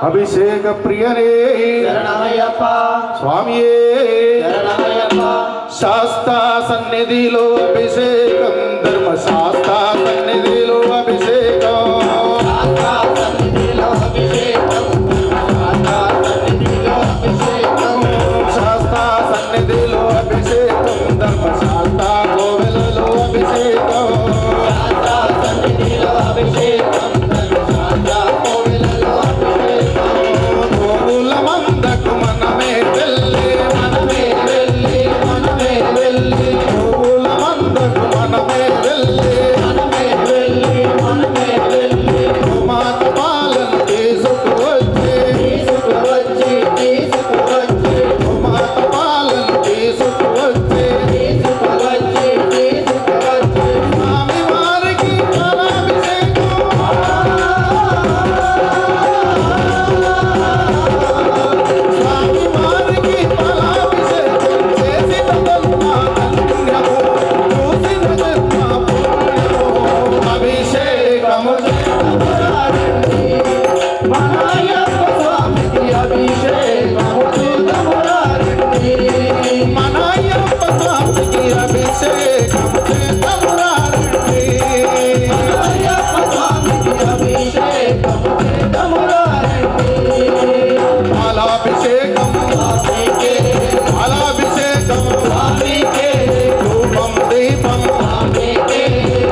అభిషేక ప్రియనే శరణమయ్యప్ప స్వామియే శరణమయ్యప్ప శాస్తా సన్నిధిలో అభిషేకం ధర్మశాస్త్ర సన్నిధిలో అభిషేకం శాస్త్ర సన్నిధిలో అభిషేకం శాస్త్ర సన్నిధిలో అభిషేకం ధర్మశాస్త్ర కోవెలలో అభిషేకం శాస్త్ర సన్నిధిలో అభిషేకం ధర్మశాస్త్ర కోవెలలో అభిషేకం గోవుల మందకు మనమే వెళ్ళి మనమే వెళ్ళి మనమే వెళ్ళి గోవుల మందకు మనమే వెళ్ళి మనమే వెళ్ళి మనమే వెళ్ళి మాత పాలను తీసుకువచ్చి తీసుకువచ్చి తీసుకువచ్చి మాత పాలను తీసుకువచ్చి తీసుకువచ్చి తీసుకువచ్చి స్వామి వారికి పాలాభిషేకం స్వామి వారికి పాలాభిషేకం చేసిన జన్మ ధన్యము చూసిన జన్మ పుణ్యము అభిషేకము మన అయ్యప్ప స్వామికి అభిషేకము చూద్దామురారండి. మన అయ్యప్ప స్వామికి అభిషేకం చేద్దామురారండి. మన అయ్యప్ప స్వామికి అభిషేకము చేద్దామురారండి. పాలాభిషేకం స్వామికే పాలాభిషేకం స్వామికే రూపం దీపం స్వామికే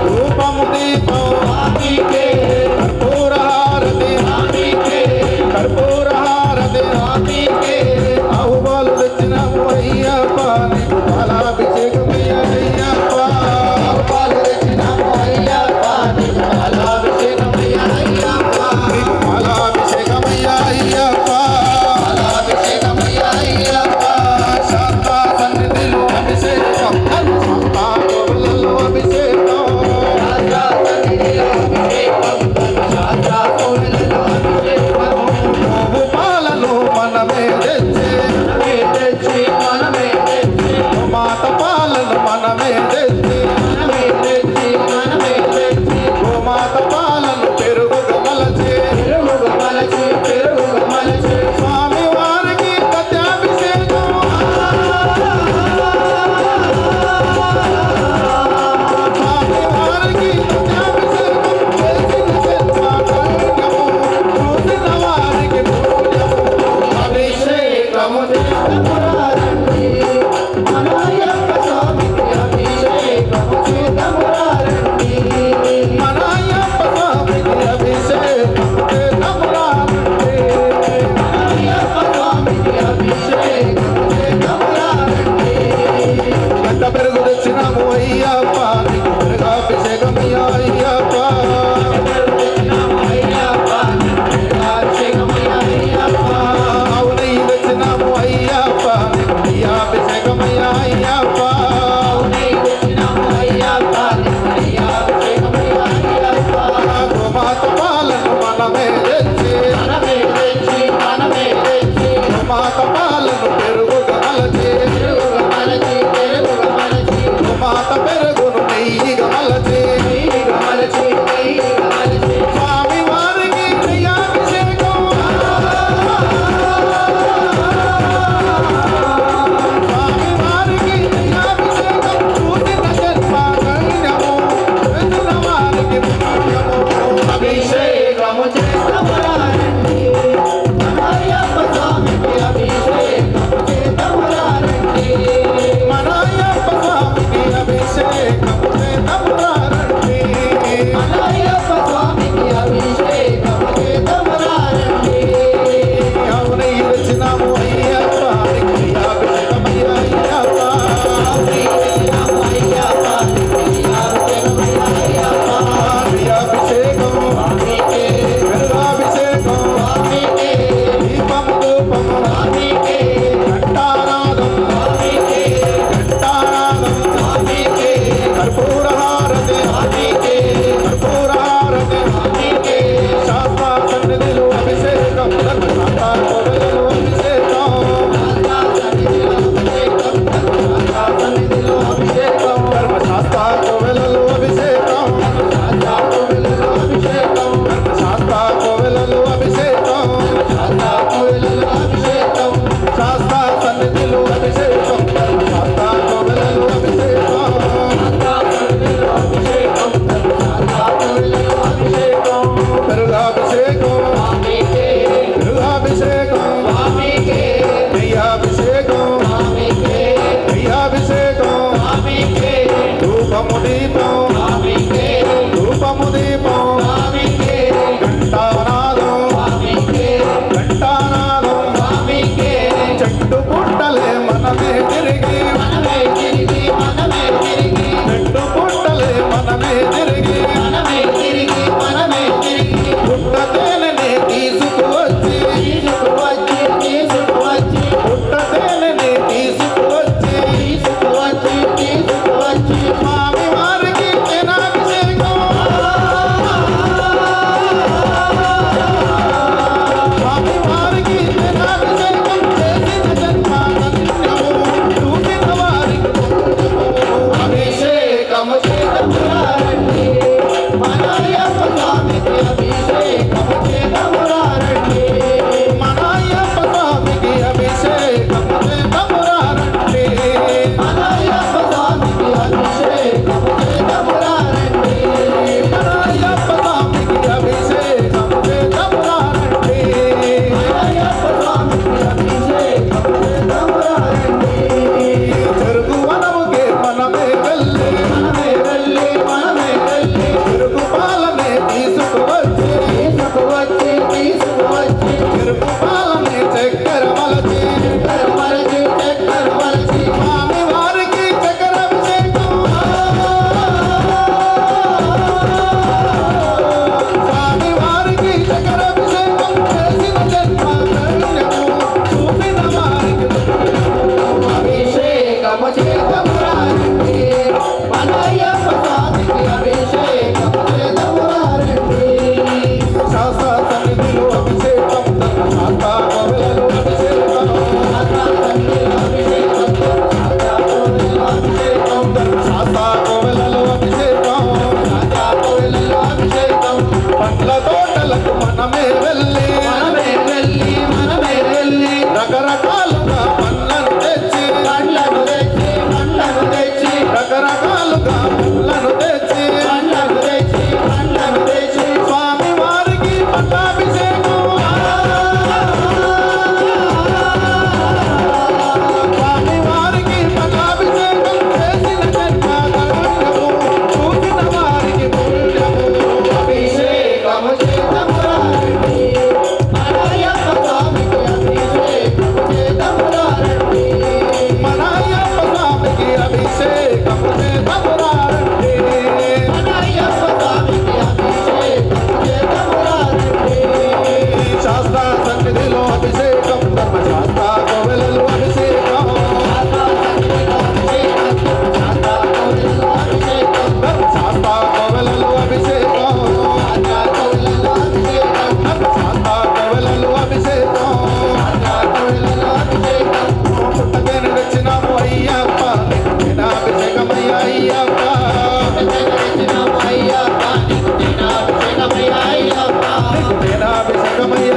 రూపం దీపం స్వామికే కర్పూరహారతి స్వామికే కర్పూరహారతి స్వామికే ఆహువాలు తెచ్చినాము అయ్యప్ప నీకు పాలాభిషేకమయ్య అయ్యప్ప పాలు తెచ్చినాము అయ్యప్ప నీకు పాలాభిషేకమయ్య అయ్యప్ప నీకు పాలాభిషేకమయ్య అయ్యప్ప పాలాభిషేకమయ్య అయ్యప్ప శాస్త్ర సన్నిధిలో అభిషేకం శాస్త్ర కోవెలలో అభిషేకం గోవు పాలను మనమే తెచ్చి మాత పాలను మనమే తెచ్చి గోమాత పాలను పెరుగుగా మలచి స్వామి వారికి పత్యాభిషేకం స్వామి వారికి పత్యాభిషేకం చేసిన జన్మ ధన్యము చూసిన వారికి పుణ్యము అభిషేకము మన అయ్యప్ప స్వామికి అభిషేకం చేద్దామురారండి. గడ్డ పెరుగు తెచ్చినాము అయ్యప్ప నీకు పెరుగాభిషేకం అయ్యప్ప ఆవు నెయ్యి తెచ్చినాము అయ్యప్ప నీకు నెయ్యాభిషేకం అయ్యప్ప గోమాత పాలను మనమే తెచ్చి గోమాత పాలను పెరుగుగా మలచి గోమాత పెరుగును నెయ్యిగా మలచి స్వామి వారికి నెయ్యాభిషేకం స్వామి వారికి నెయ్యాభిషేకం చూసిన జన్మ ధన్యము వెతున్న వారికి పుణ్యము అభిషేకము అభిషేకం స్వామికే అభిషేకం స్వామికే అభిషేకం స్వామికే అభిషేకం స్వామికే ధూపము దీపం స్వామికే ధూపము దీపం స్వామికే ఘంటానాదం స్వామికే ఘంటానాదం స్వామికే చెట్టు పుట్టలే మనమే తిరిగి మనమే తిరిగి మనమే తిరిగి చెట్టు పుట్టలే మనమే తిరిగి మనమే తిరిగి మనమే తిరిగి పుట్ట తేనెని తీసుకువచ్చి తీసుకువచ్చి తీసుకువచ్చి పుట్ట తేనెని తీసుకువచ్చి తీసుకువచ్చి తీసుకువచ్చి స్వామి వారికి జనాభిషేకం స్వామి వారికి జనాభిషేకం చేసిన జన్మ ధన్యము చూసిన వారికి అభిషేకము చేతమురారండి మన అయ్యప్ప స్వామికి అభిషేకము చేతమురారండి మన అయ్యప్ప స్వామికి అభిషేకం చేతమురారండి మన అయ్యప్ప స్వామికి అభిషేకము చేతమురారండి మన అయ్యప్ప స్వామికి అభిషేకం చేతమురారండి మన అయ్యప్ప స్వామికి అభిషేకము చేతమురారండి చెరుకు వనముకే మనమే వెళ్ళి మనమే వెళ్ళి మనమే వెళ్ళి చెరుకు పాలనే తీసుకువచ్చి తీసుకువచ్చి తీసుకువచ్చి చెరుకు పాలనే చక్కెర మలచి చక్కెర మలచి చక్కెర మలచి స్వామి వారికి చక్కెర అభిషేకం స్వామి వారికి చక్కెర అభిషేకం చేసిన జన్మ ధన్యము చూపిన వారికి అభిషేకము చేతమురారండి మన అయ్యప్ప స్వామికి అభిషేకము చేతమురారండి శాస్త్ర సన్నిధిలో అభిషేకం శాస్త్ర కోవెలలో అభిషేకం శాస్త్ర కోవెలలో అభిషేకం పండ్ల తోటలకు మనమే వెళ్ళి మనమే వెళ్ళి రకరకాలుగా పండ్లను తెచ్చి పండ్లను తెచ్చి పండ్లను తెచ్చి రకరకాలుగా పండ్లను తెచ్చి పండ్లను తెచ్చి పండ్లను తెచ్చి స్వామి వారికి పట్టాభిషేకం స్వామి వారికి పట్టాభిషేకం చేసిన జన్మ ధన్యము చూసిన వారికి పుణ్యము అభిషేకము చేతమురారండి మన అయ్యప్ప స్వామికి అభిషేకము చేతమురారండి మన అయ్యప్ప స్వామికి అభిషేకం చేతమురారండి మన అయ్యప్ప స్వామికి అభిషేకము చేతమురారండి శాస్త్ర సన్నిధిలో అభిషేకం ధర్మశాస్త్ర కోవెలలో అభిషేకం ధర్మశాస్త్ర కోవెలలో అభిషేకం ధర్మశాస్త్ర కోవెలలో అభిషేకం పుట్టకేని తెచ్చినాము అయ్యప్ప అభిషేకమయ్య అయ్యప్ప అభిషేకమయ్య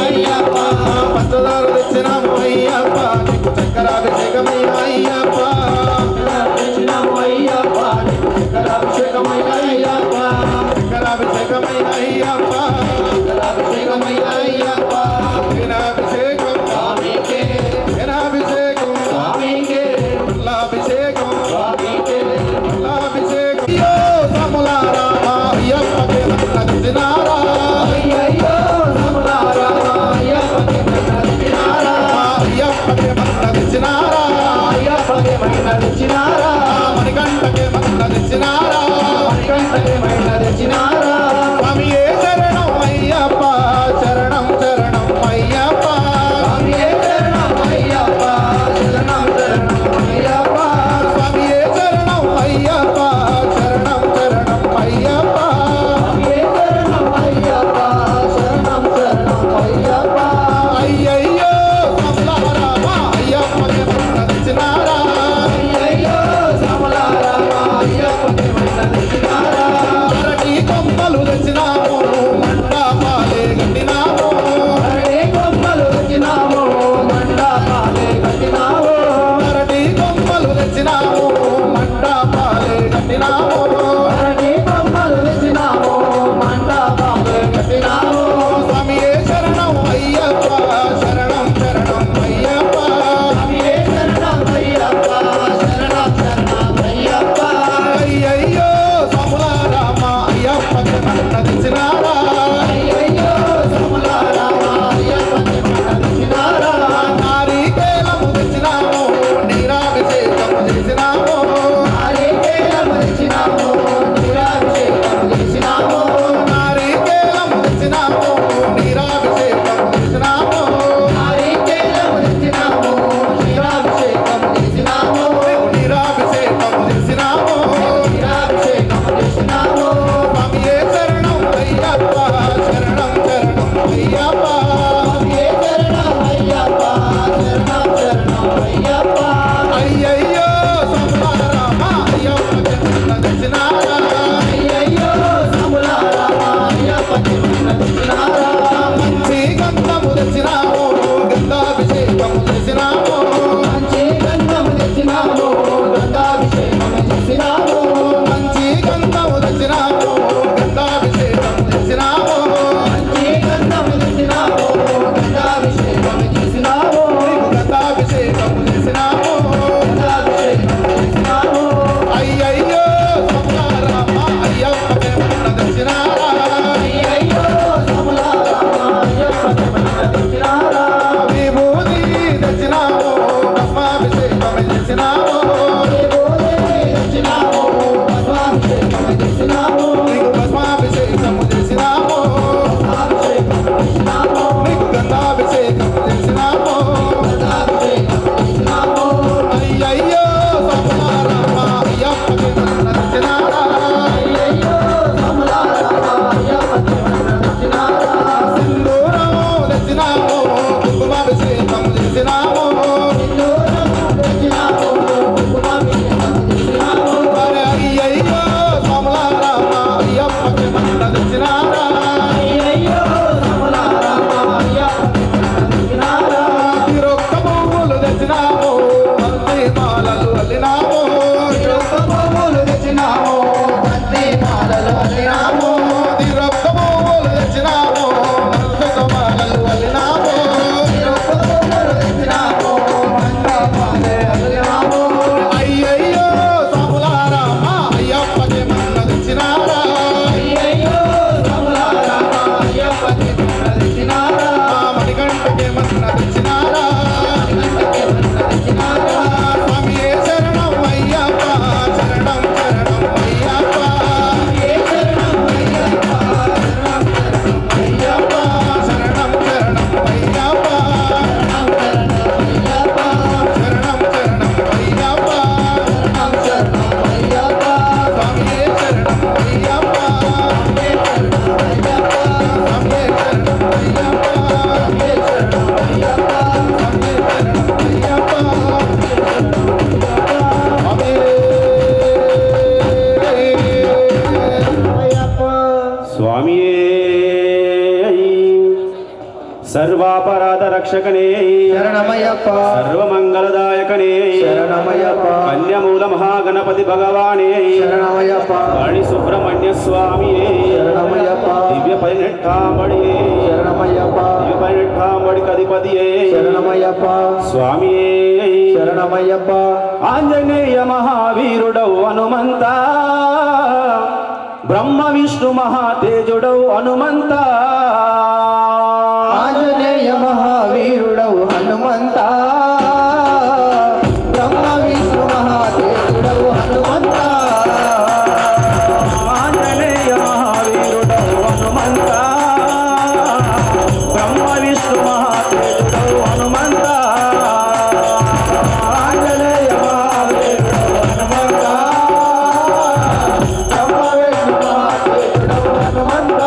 అయ్యప్ప పంచదార తెచ్చినాము అయ్యప్ప నీకు చక్కెర అభిషేకమయ్య అయ్యప్ప చక్కెర అభిషేకమయ్య అయ్యప్ప దినాభిషేకం దినాభిషేకం అభిషేకం అభిషేకం అయ్యో సములారా అయ్యప్పకి నచ్చినారా అయ్యప్పకి నచ్చినారా మణికంఠకి నచ్చినారా స్వామి ఏ శరణం అయ్యయ్యో రాములారా మా అయ్యప్పకి మన్నదిచ్చినారా తిరొక్క పువ్వులు తెచ్చినాము బంతి మాలలు అల్లినాము తిరొక్క పువ్వులు తెచ్చినాము బంతి మాలలు అల్లినాము తిరొక్క పువ్వులు తెచ్చినాము బంతి మాలలు అల్లినాము తిరొక్క పువ్వులు తెచ్చినాము బంతి మాలలు అల్లినాము అయ్యయ్యో సాములారా మా అయ్యప్పకి మన్నదిచ్చినారా అయ్యయ్యో రాములారా మా అయ్యప్పకి మన్నదిచ్చినారా మా మణికంఠకి మన్నదిచ్చినారా మణికంఠకి మన్నదిచ్చినారా స్వామియే శరణం అయ్యప్ప శరణం శరణం అయ్యప్ప ఏ శరణం అయ్యప్ప అయ్యప్ప శరణం శరణం అయ్యప్ప శరణం శరణం అయ్యప్ప స్వామియే శరణం అయ్యప్ప స్వామియే శరణం అయ్యప్ప స్వామియే సర్వాపరాధ రక్షకనే శరణమయ్యప్ప సర్వమంగళదాయకనే శరణమయ్యప్ప కన్యమూల మహాగణపతి భగవానే శరణమయ్యప్ప వాణి సుబ్రహ్మణ్య స్వామియే శరణమయ్యప్ప దివ్య పరినిష్టాంబడియే శరణమయ్యప్ప దివ్య పరినిష్టాంబడికి అధిపతియే శరణమయ్యప్ప స్వామియే శరణమయ్యప్ప ఆంజనేయ మహావీరుడవు హనుమంత బ్రహ్మ విష్ణు మహాతేజుడవు హనుమంత ఆంజనేయ మహావీరుడవు హనుమంత బ్రహ్మ విష్ణు మహాదేవుడవు హనుమంత ఆంజనేయ మహావీరుడవు హనుమంత బ్రహ్మ విష్ణు మహాతేజుడవు హనుమంత ఆంజనేయ మహావీరుడవు హనుమంత బ్రహ్మ విష్ణు మహాదేవుడవు హనుమంత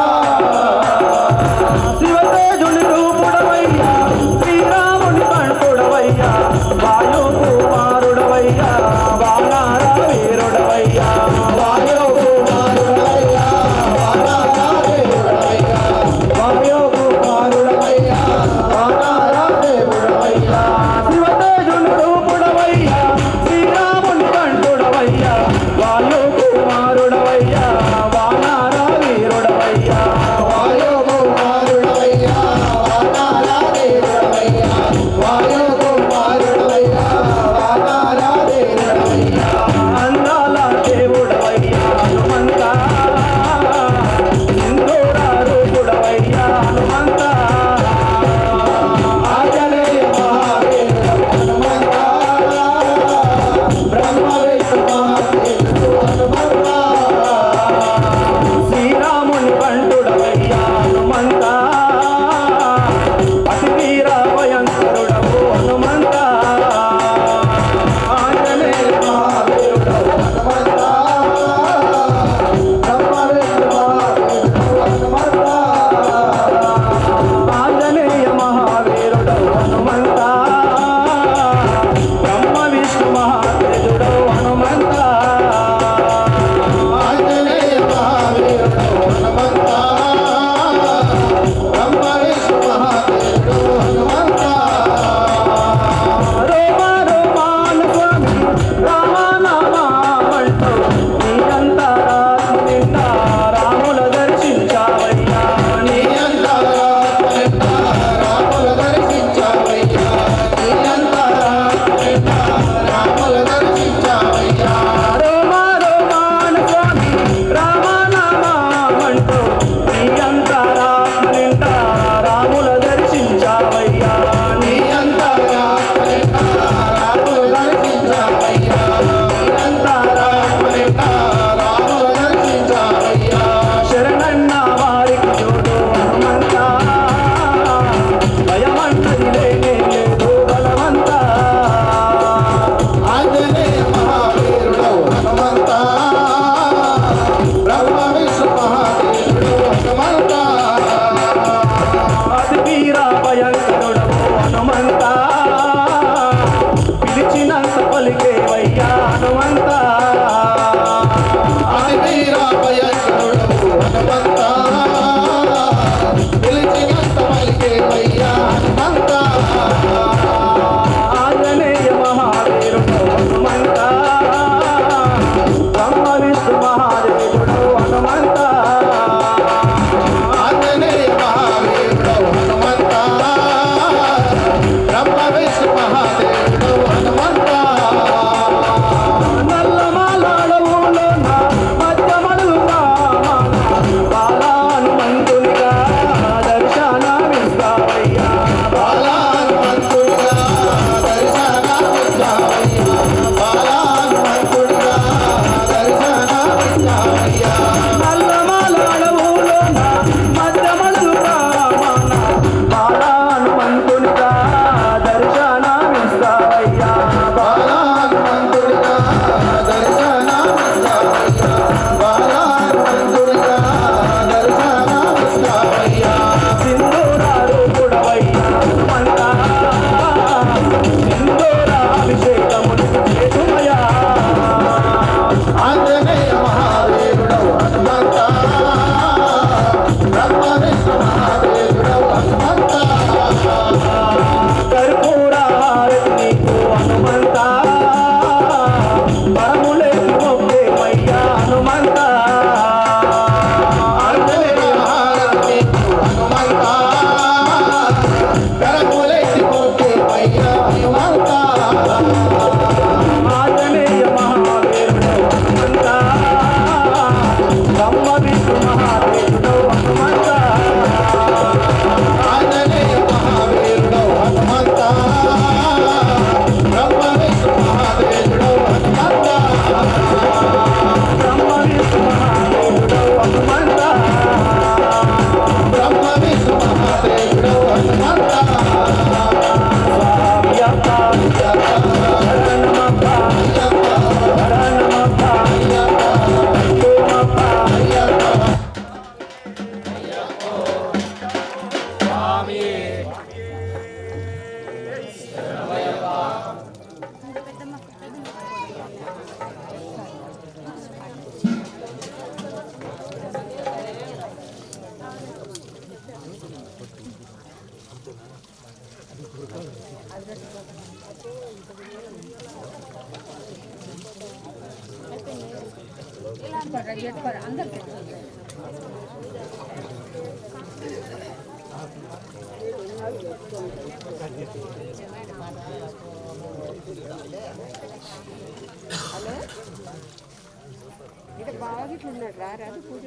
ఇక బాగా ఇట్లున్నాడు రాదు పూజ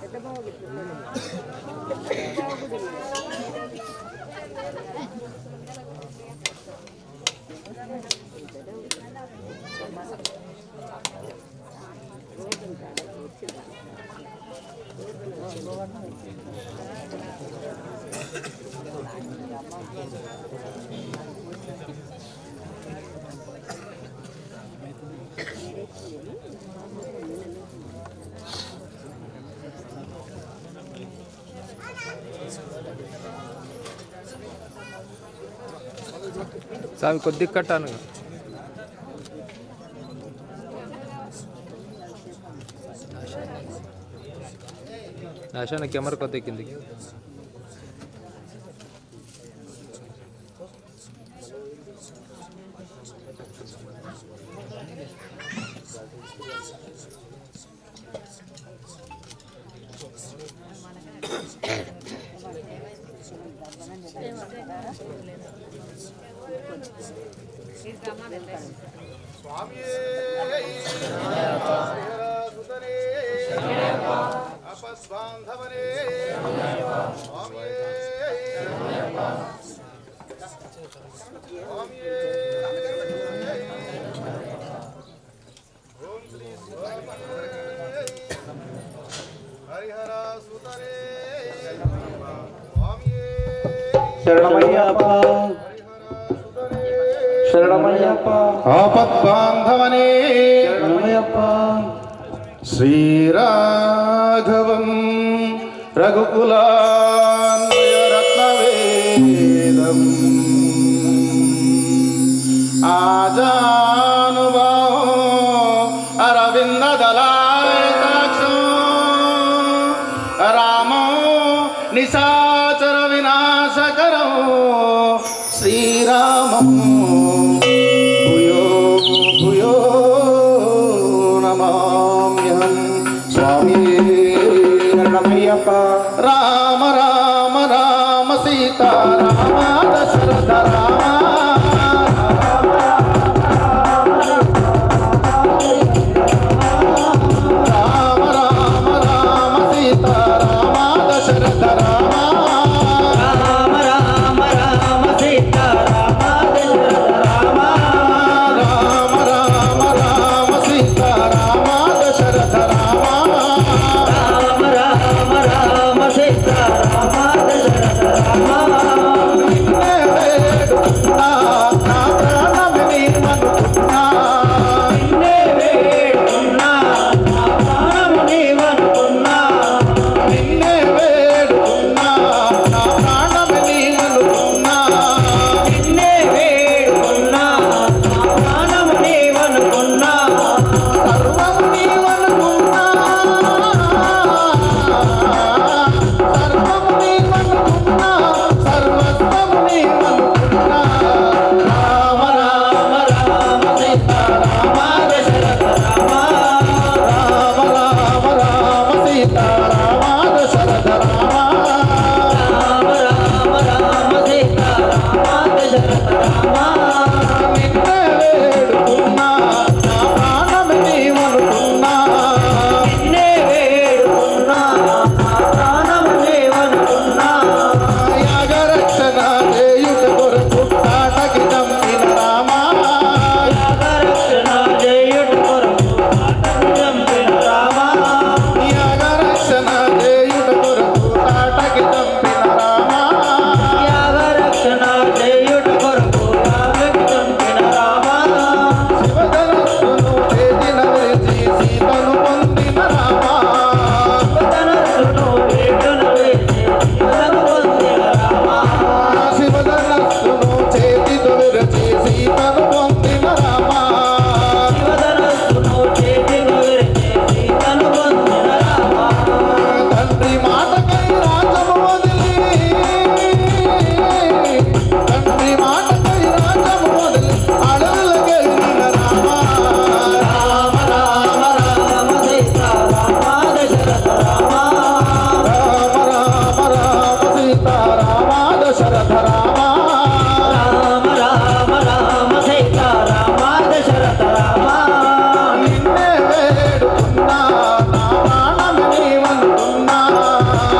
పెద్ద బాగా ఇట్లున్నాడు స్వామి కొద్దిగా కట్టాను ఆశాన కెమెరా కొద్దిగా కిందికి స్వామియే సుతనే అపస్వాంధవనే స్వామియే స్వామియే ఓం శ్రీ స్వామియే హరిహర సుతనే స్వామియే శరణమయ్యప్ప శరణమయ్యప్ప ఆపద్బాంధవనే శరణమయ్యప్ప శ్రీరాఘవం రఘుకులాన్వయరత్నవేదం ఆజానుభావో అరవిందదళాయతాక్షం రామో నిశాచర వినాశకరం శ్రీరామం భూయో భూయో నమామ్యహం స్వామి శరణమయ్యప్ప రామ రామ రామ సీతా రామ దశరథ రామ రామ రామ రామ సీతా రామ దశరథ రామ రామ రామ రామ సీతా రామ దశరథ రామ రామ రామ రామ సీతా రామ దశరథ రామ రామ రామ రామ సీతా రామ దశరథ రామ నిన్నే వేడు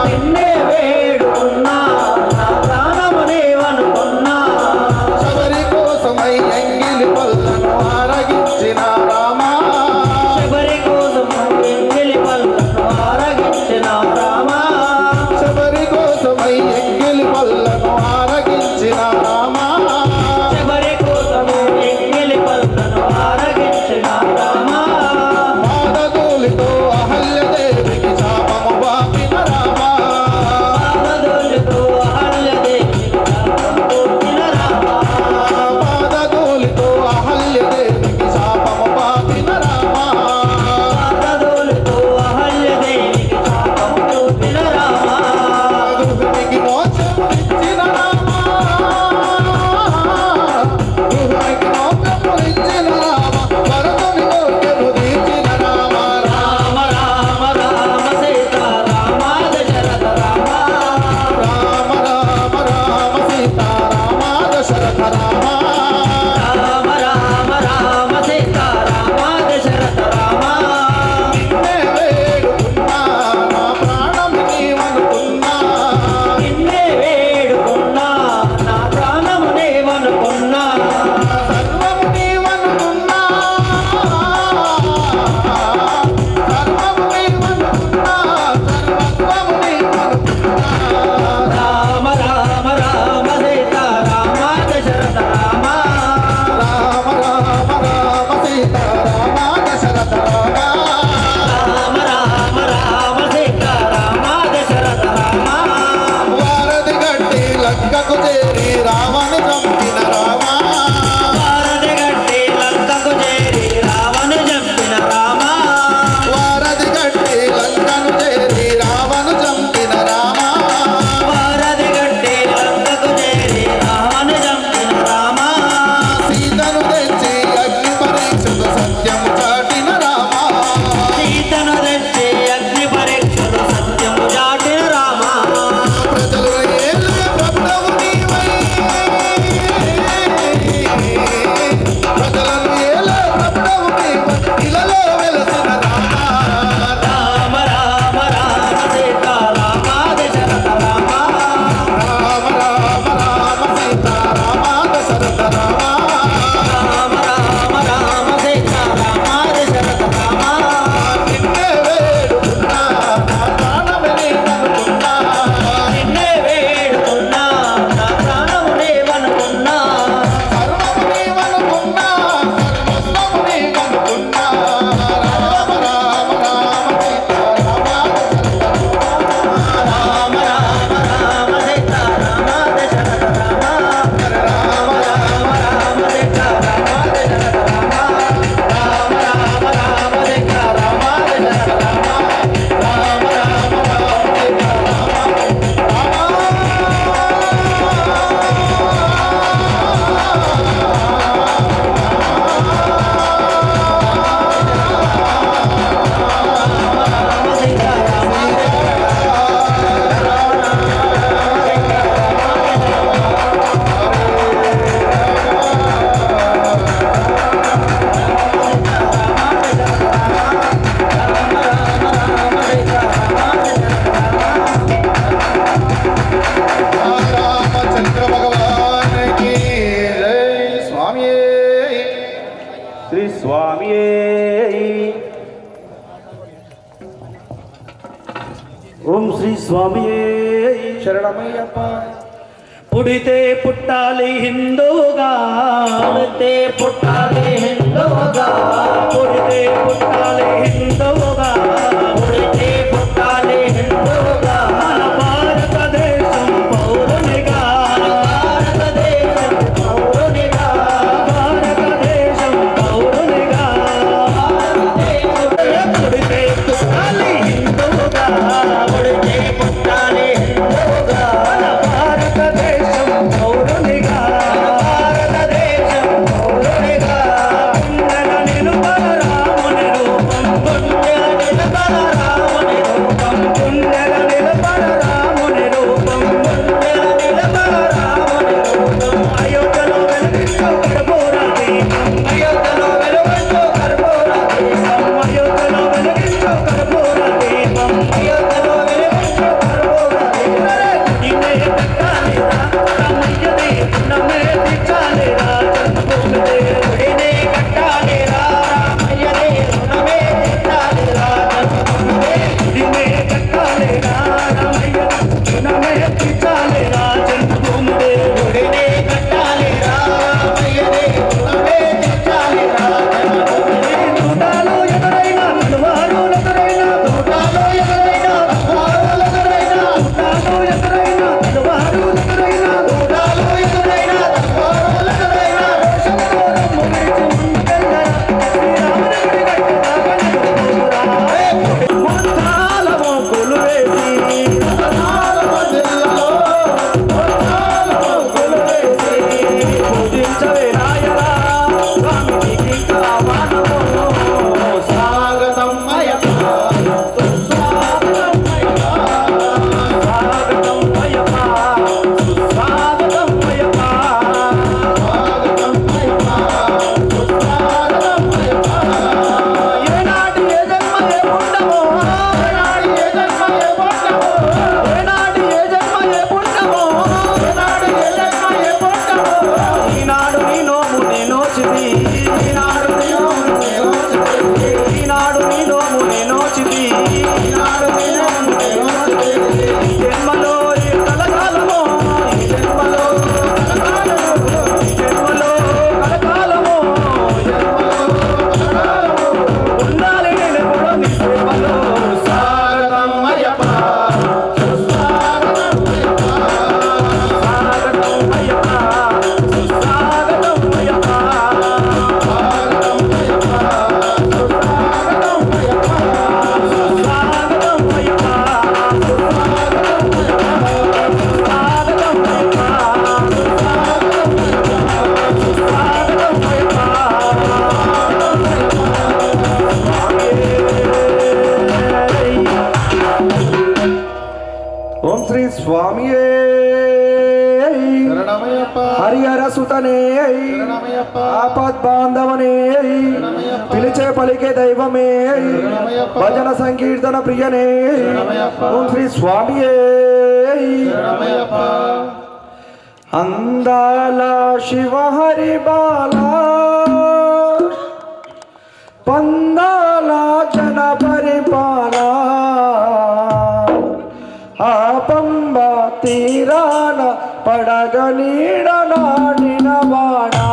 నిన్నే వేడుకున్నా నా ప్రాణము నీవనుకున్నా శబరి కోసమై ఎంగిలి పళ్ళను ఆరగించిన రామా శబరి కోసం ఎంగిలి పళ్ళను ఆరగించిన రామా శబరి కోసమై ఎంగిలి పళ్ళను ఆరగించిన రామా శబరి కోసం ఎంగిలి పళ్ళను ఆరగించిన రామా పాదధూళితో అహల్యదేవికి శాపము బాపిన రామా పాదధూళితో అహల్యదేవికి శాపము బాపిన రామా పాదధూళితో అహల్యదేవికి శాపము బాపిన రామా పాదధూళితో అహల్యదేవికి శాపము బాపిన రామా గృహిణికి మోక్షము ఇచ్చిన రామా గృహిణికి మోక్షము ఇచ్చిన రామా భరతుని కోర్కెను తీర్చిన రామా రామ రామ రామ సీతా రామ దశరథ రామ రామ రామ రామ సీతా రామ దశరథ రామ రామ రామ రామ సీతా రామ దశరథ రామ నిన్నే వేడుకున్నా నా ప్రాణం నీవనుకున్నా నిన్నే వేడుకున్నా నా ప్రాణము నీవనుకున్నా సర్వము నీవనుకున్నా సర్వము నీవనుకున్నా సర్వస్వము నీవనుకున్నా రామ రామ రామ సీతా రామ దశరథ రామ రామ రామ రామ సీతా రామ దశరథ రామ రామ రామ రామ సీతా రామ దశరథ రామ వారధి గట్టి లంకకు చేరి రావణి చంపిన రామ వారధి గట్టి లంకకు చేరి రావణు చంపిన రామ వారధి గట్టి లంకను చేరి రావణు చంపిన రామ వారధి గట్టి లంకకు చేరి రావణు చంపిన రామ సీతను తెచ్చి అగ్ని పరీక్షకు సత్యము చాటిన రామ సీతను తెచ్చి అగ్ని పరీక్షలు సత్యము చాటిన రామ ప్రజలు ఏళ్ళ ప్రభువు నీవై ప్రజలను ఏళ్ళ ప్రభువు నీవై ఇలలో వెలసిన రామ రామ రామ రామ సీతా రామ దశరథ రామ రామ రామ రామ సీతా రామ దశరథ రామ రామ రామ రామ సీతా రామ దశరథ రామ నిన్నే వేడుకున్నా నా ప్రాణమే నీవనుకున్నా నిన్నే వేడుకున్నా నా ప్రాణము నీవనుకున్నా సర్వము నీవనుకున్నా సర్వస్వము నీవనుకున్నా రామ రామ రామ సీతా రామ రామ రామ రామ సీతా రామ దశరథ రామ రామ రామ రామ సీతా రామ దశరథ రామ రామ రామ రామ సీతా రామ దశరథ రామ రామ రామ రామ సీతా రామ రామ సీతా రామ రామచంద్ర భగవానికి జై స్వామి శ్రీ స్వామియే ఓం శ్రీ స్వామియే శరణమయ్యప్ప పుడితే పుట్టాలి హిందూగా పుడితే పుట్టాలి హిందూగా పుడితే పుట్టాలి హిందూగా పుడితే పుట్టాలి హిందూగా మన భారతదేశం పౌరునిగా భారతదేశం పౌరునిగా భారతదేశం పౌరునిగా పుడితే పుట్టాలి హిందూగా పుడితే పుట్టాలి హిందూగా మన భారతదేశం పౌరునిగా భారతదేశం పౌరునిగా నిలుపల రాముని రూపం గుండె ఓం శ్రీ స్వామియే శరణమయ్యప్ప హరిహర సుతనే శరణమయ్యప్ప ఆపద్ బాంధవనే పిలిచే పలికే దైవమే శరణమయ్యప్ప భజన సంకీర్తన ప్రియనే శరణమయ్యప్ప ఓం శ్రీ స్వామియే శరణమయ్యప్ప అందాల శివ హరి బాలా పందాల జన పరిపాల ఆ పంబ తీరాన పడగ నీడ నాడిన వాడా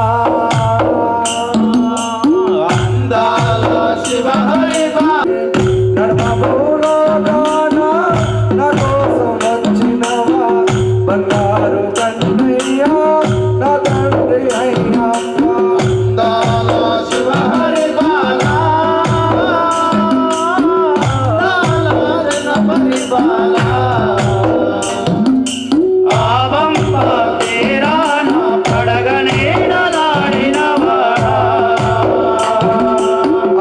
అందాల శివ హరి నడమూలో గాన నా కోసం వచ్చినవా బంగారు కన్నయ్య నా తండ్రి అయ్యప్ప అందాల శివ హరి బాలా పరిబాలా ఆవంప తీరాన పడగనే నాడిన వాడా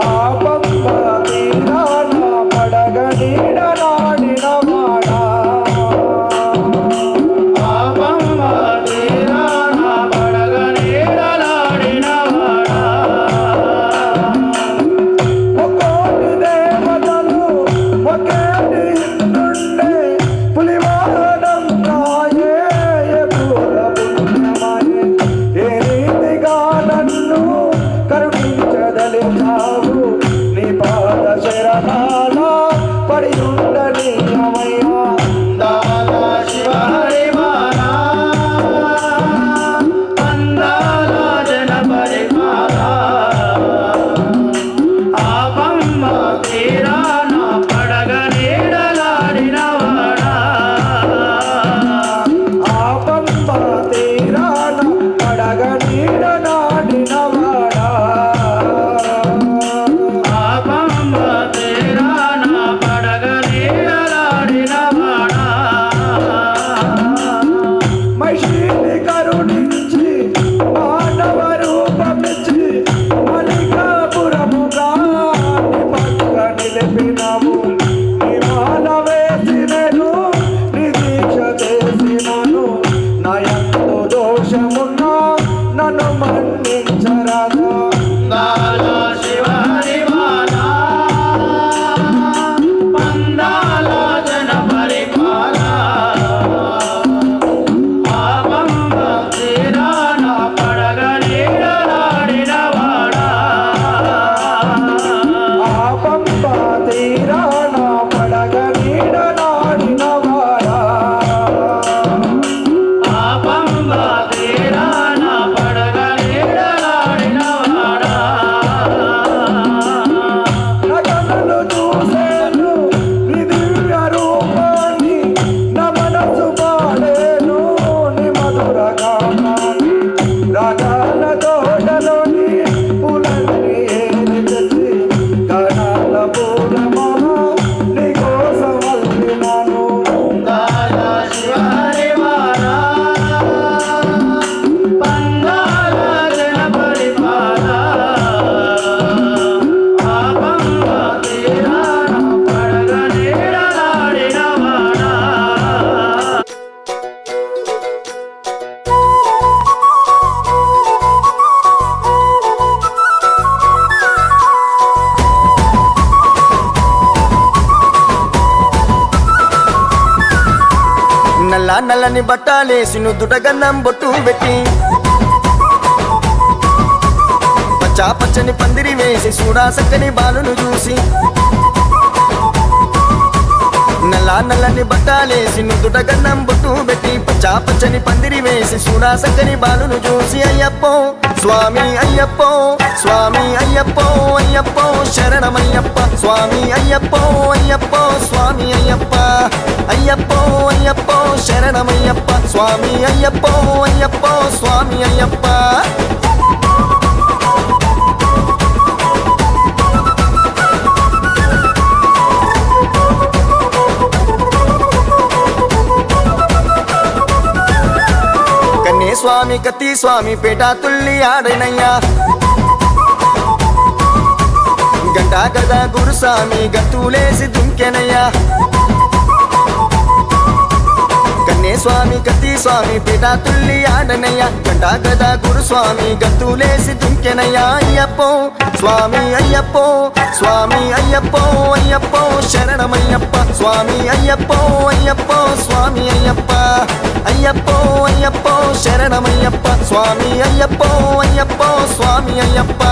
ఆ పంబ తీరాన పడగ నీడ నాడిన వాడా ఆవంప తీరాన పడగనే నాడిన వాడా ఒక్కోటి దేవతలు ఒకేటి ఇంద్రుండే పులివాహనం రాయే పూల పుణ్యమాయే ఏ రీతిగా నన్ను కరుణించదలిచావు నీ పాద శరణాల పడి ఉండని అమయ్యా అందాల శివ హరి బాలా అందాల జన పరిపాలా ఆపమ్మ తీరాన పడగ నీడలాడిన వాడా ఆ పంబ తీరాన పడగ నీడ నాడిన వాడా ఆపమ్మ తీరాన పడగ నీడలాడిన వాడా మహిషిని కరుణించి మానవ రూపమిచ్చి మలికాపురముగా నీ పక్క నిలిపినావు నీ మానవేసినను నీ దీక్ష చేసినను నా ఎంతో దోషమున్నా నన్ను మన్నించరాదా అందాల శివ హరి బాలా పందాల జన పరిపాలా ఆపమ్మ తీరాన పడగ నీడలాడిన వాడా ఆ పంప తీరాన పడగ నీడ నాడిన వాడా ఆపమ్మ తీరాన పడగ నీడలాడిన వాడా నా కన్నులు చూసేను నీ దివ్య రూపాన్ని నా మనసు పాడేను నీ మధుర గానాన్ని రాగాల తోటలోని పూలన్నీ ఏరి తెచ్చి గానాల పూలమాల నీ కోసం అల్లినాను అందాల శివ హరి బాలా పందాల జన పరిపాలా ఆపమ్మ తీరాన పడగ నీడలాడిన వాడా నల్ల నల్లని బట్టాలేసి నుదుట గంధం బొట్టు పెట్టి పచ్చా పచ్చని పందిరి వేసి చూడా సక్కని బాలును చూసి నల్ల నల్లని బట్టాలేసి నుదుట గంధం బొట్టు పెట్టి పచ్చా పచ్చని పందిరి వేసి చూడా సక్కని బాలును చూసి అయ్యప్పో స్వామి అయ్యప్పో స్వామి అయ్యప్పో అయ్యప్పో శరణమయ్యప్ప స్వామి అయ్యప్పో అయ్యప్పో స్వామి అయ్యప్ప అయ్యప్పో అయ్యప్పో శరణమయ్యప్ప స్వామి అయ్యప్పో అయ్యప్పో స్వామి అయ్యప్ప కన్నే స్వామి కత్తి స్వామి పేట తుల్లి ఆడనయ్యా గంటా గదా గురుస్వామి గంతులేసి దుంకెనయ్యా స్వామి గతి స్వామి పీఠ తుల్లి ఆడనయ్య గంటా గదా గురుస్వామి గంతులేసి దుంకెనయ్యా అయ్యప్పో స్వామి అయ్యప్పో స్వామి అయ్యప్పో అయ్యప్పో శరణమయ్యప్ప స్వామి అయ్యప్పో అయ్యప్పో స్వామి అయ్యప్ప అయ్యప్పో అయ్యప్పో శరణమయ్యప్ప స్వామి అయ్యప్పో అయ్యప్పో స్వామి అయ్యప్ప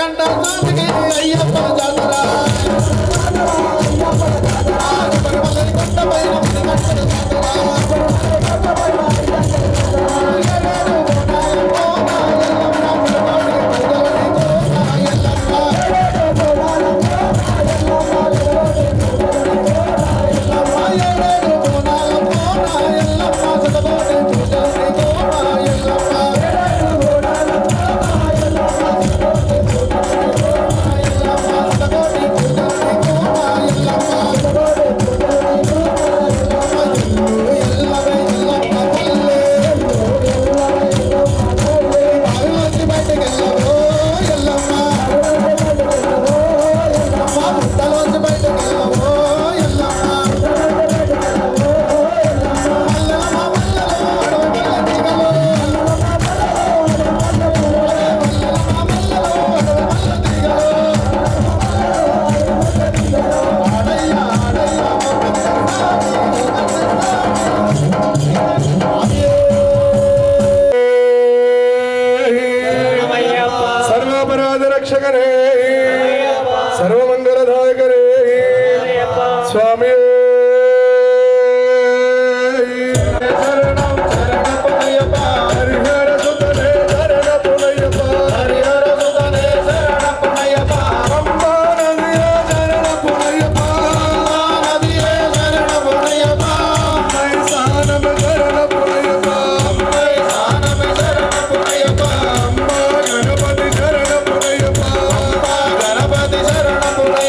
మణికంఠ స్వామికి అయ్యప్ప జాతర శబరిమలని కొండపైన మణికంఠుడి సర్వాపరాధ రక్షకరే సర్వమంగళదాయకరే స్వామి శరణం శరణపునయ్యప్ప హరిహర సుతనే శరణ పునయ్యప్ప హరిహర సుతనే శరణపునయ్యప్ప పంబా నదియే శరణ పునయ్యప్ప నదియే శరణపునయ్యప్ప మైసానమ శరణ పునయ్యప్ప సానమి శరణపునయ్యప్ప అంబా గణపతి శరణ పునయ్యప్ప గణపతి శరణపునయ్యప్ప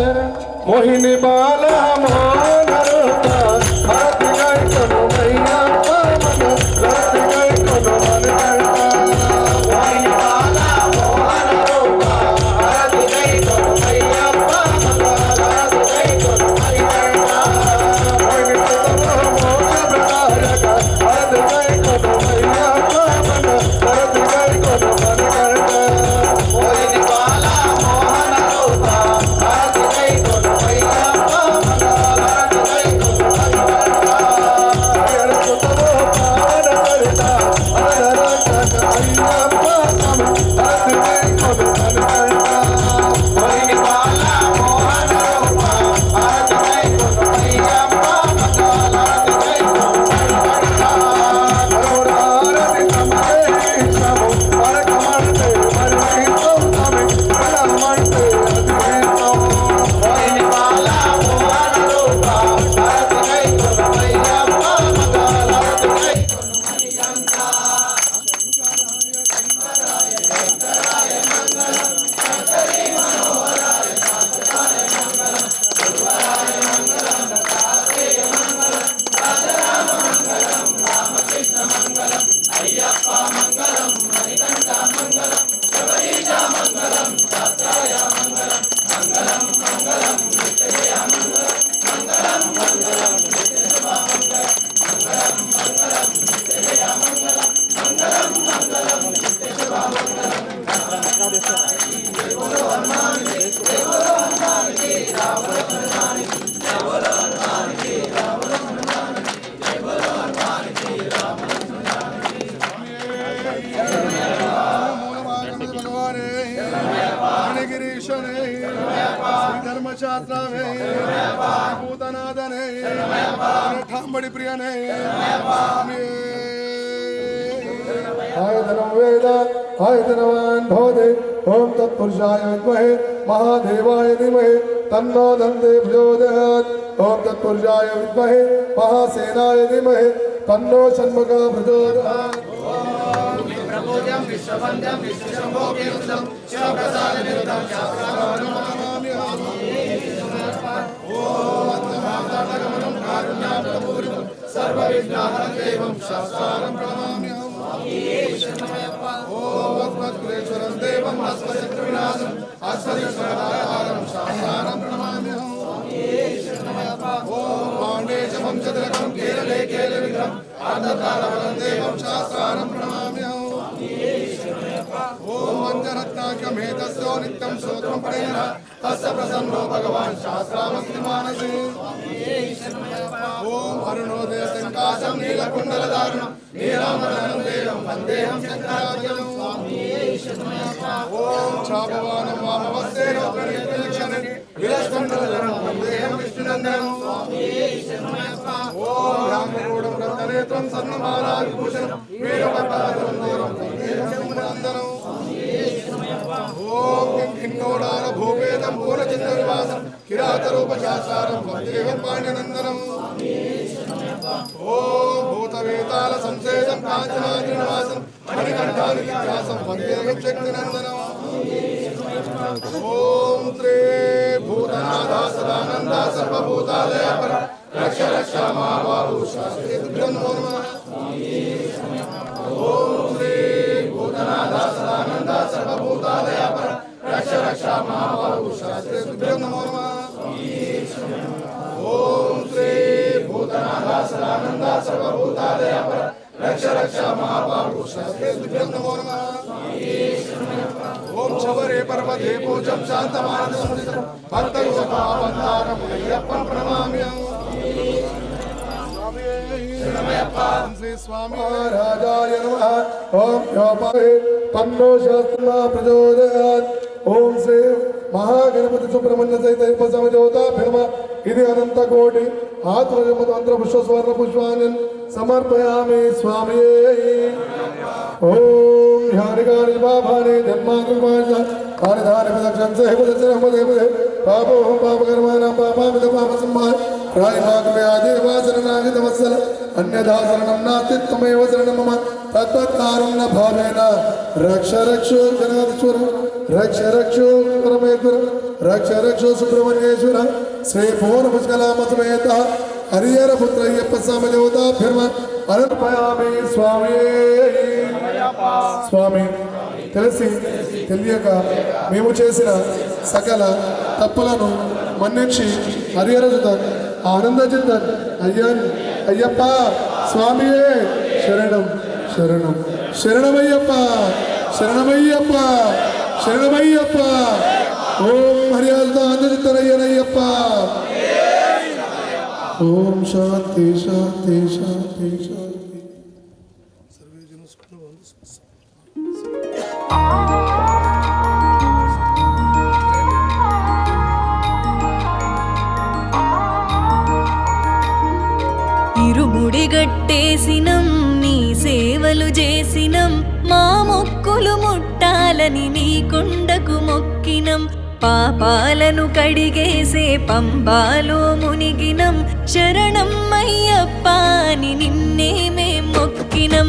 मोहिनी बाला मोहन रूपा हाथ गई कोनो मैया पावन रात गई कोनो मन करता मोहिनी बाला मोहन रूपा हाथ गई कोनो मैया पावन रात गई कोनो मन करता मोहिनी सुतवा मोह प्रकारक हाथ गई कोनो मैया पावन रात गई कोनो मन करता मोहिनी बाला मोहन रूपा हाथ गई कोनो मैया पावन रात गई कोनो मन करता हर सुतवा पावन करता हर रंग मैया पावन रात गई कोनो मन करता मोहिनी बाला मोहन रूपा हाथ गई कोनो मैया पावन रात गई कोनो मन करता मोहिनी बाला मोहन रूपा हाथ गई कोनो मैया पावन रात गई कोनो मन करता धर्मशास्त्र भूतनाथन ठांबड़ी प्रिय आयतनं वेद आयतनवान् भवति ओम तत्पुरुषाय विद्महे महादेवाय धीमहि तन्नो दन्ते प्रचोदयात् ओम तत्पुरुषाय विद्महे महासेनाय धीमहि तन्नो षण्मुखः प्रचोदयात् प्रबोध्यं विश्ववन्द्यं विश्वशम्भो कीर्तिं शिवप्रसादनिरुद्धं सर्वविघ्नहरं देवं शास्त्रं प्रणमाम्यहम् ओम अस्मद्गुरेश्वरं देवं अस्मशत्रुविनाशं अस्मदीश्वराधारं शास्त्रं प्रणमाम्यहम् ओम पाण्डेश वंशतिलकं केरले केलविग्रहं आर्धतारवरं देवं शास्त्रं प्रणमाम्यहम् ओम मंजरत्नाख्यमेतस्यो नित्यं स्तोत्रं पठेन तस्य प्रसन्नो भगवान् शास्त्रामस्ति मानसे ओम अरुणोदय संकाशं नीलकुण्डलधारणं नीलाम्बरधरं देवं वन्देऽहं शङ्कराचार्यम् ओम चापवानं वामवस्तेन प्रणित्यलक्षणं विलसमण्डलधरं वन्देऽहं विष्णुनन्दनम् ओम रामरूढं रत्ननेत्रं स्वर्णमालाविभूषणं वीरभद्रं देवं वन्देऽहं शम्भुनन्दनम् ओम किंकिन्नोडार भूपेदं पूर्णचन्द्रनिवासं किरातरूपशास्त्रं वन्देऽहं पाण्ड्यनन्दनम् ओम भूतवेताल संसेदं काञ्चनाद्रिनिवासं मणिकण्ठानित्यासं वन्देऽहं शक्तिनन्दनम् ओम श्री भूतनाथा सदानन्दा सर्वभूतालयपर रक्ष रक्ष महाबाहु शास्त्रेभ्यो नमो नमः ओम श्री भूतनाथा सदानन्दा सर्वभूतालयपर रक्ष रक्ष महाबाहु शास्त्रेभ्यो नमो नमः ओम श्री भूतनाथा सदानन्दा सर्वभूतालयपर रक्ष रक्ष महाबाहु शास्त्रेभ्यो नमो नमः ओम शबरे पर्वते पूजं शान्तमानसमुदितं भक्तरूपावतारं अय्यप्पं प्रणमाम्यहम् श्री स्वामी महाराजाय नमः ओम योपाहे तन्नो शास्त्रमा प्रचोदयात् ओम श्री महागणपति सुब्रह्मण्य सहित समझौता फिरमा इति अनंत कोटि आत्मजमंत्र पुष्प स्वर्ण पुष्पान्यं समर्पयामि स्वामिये ओम ह्यानिकानि पापानि जन्मान्तरमार्ज आनिधानि प्रदक्षं से पदचरमदेवदे पापो पापकर्माणां पापामिद पापसंहार प्रायमाग्मे आदिवासरनागितवत्सल अन्यथा शरणं नास्ति त्वमेव शरणं मम तत्त्वकारं न भावेन रक्ष रक्षो जनाधीश्वर రక్ష రక్షో పరమేశ్వర రక్ష రక్షో సుబ్రహ్మణ్యేశ్వర శ్రీ భువన పుష్కలామతమేత హరిహర పుత్ర అయ్యప్ప స్వామి దేవతాభ్యర్మ అనుపయామి స్వామి. స్వామి తెలిసి తెలియక మేము చేసిన సకల తప్పులను మన్నించి హరిహరజుత ఆనందజిత అయ్యప్ప స్వామియే శరణం శరణం శరణమయ్యప్ప శరణమయ్యప్ప శరణమయ్యప్ప. ఓం హరిహరజుత ఆనందజితరయ్యనయ్యప్ప. ఓం శాంతి శాంతి శాంతి శాంతి. ఇరుముడి గట్టేసినం నీ సేవలు చేసినం మా మొక్కులు ముట్టాలని నీ కొండకు మొక్కినం పాపాలను కడిగేసే పంబాలో మునిగినం శరణం అయ్యప్ప అని నిన్నే మేం మొక్కినం.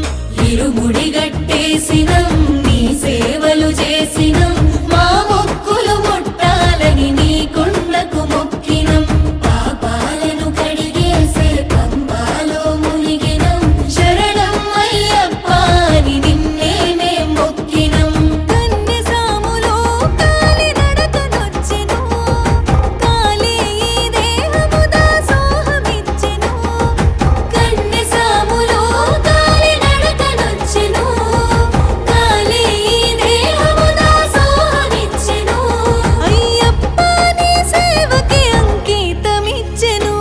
ఇరుముడి గట్టేసినం నీ సేవలు చేసినం మా మొక్కులు ముట్టాలని నీ కొండకు మొక్కినం పాపాలను కడిగేసే పంబాలో మునిగినం శరణం అయ్యప్ప అని నిన్నే మేం మొక్కినం. కన్య సాములో కాలి నడకనొచ్చెను కాలే ఈ దేహము దాసోహమిచ్చెను. కన్య సాములో కాలి నడకనొచ్చెను కాలే ఈ దేహము దాసోహమిచ్చెను. అయ్యప్ప నీ సేవకి అంకితమిచ్చెను.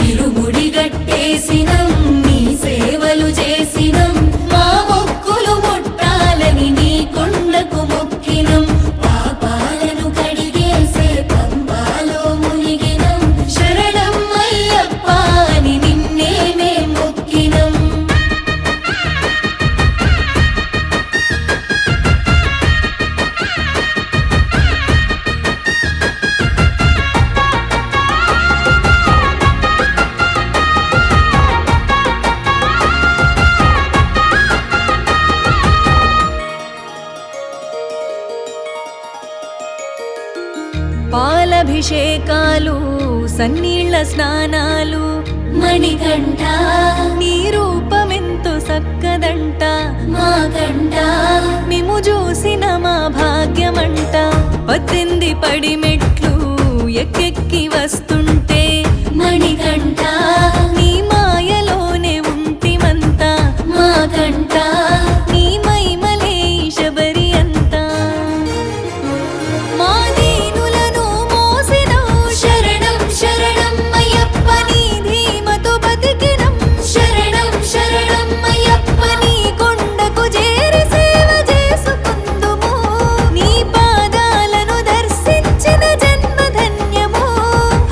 ఇరుముడి గట్టేసినం నీ సేవలు చేసినం మా మొక్కులు ముట్టాలని నీ కొండకు మొక్కినం పాపాలను కడిగేసే పంబాలో మునిగినం శరణం అయ్యప్ప అని నిన్నే మేం మొక్కినం. పాలభిషేకాలు సన్నీళ్ల స్నానాలు మణికంఠ నీ రూపమెంతో సక్కదంట మా కంట మేము చూసిన మా భాగ్యమంట. 18 పడి మెట్లు ఎక్కెక్కి వస్తుంటే మణికంఠ నీ మాయలోనే ఉంటిమంత మా కంట నీ మహిమలే శబరి అంతా. మా దీనులను మోసినవు శరణం శరణం అయ్యప్ప నీ ధీమతో బతికినం శరణం శరణం అయ్యప్ప నీ కొండకు చేరి సేవ చేసుకుందుము నీ పాదాలను దర్శించిన జన్మ ధన్యము.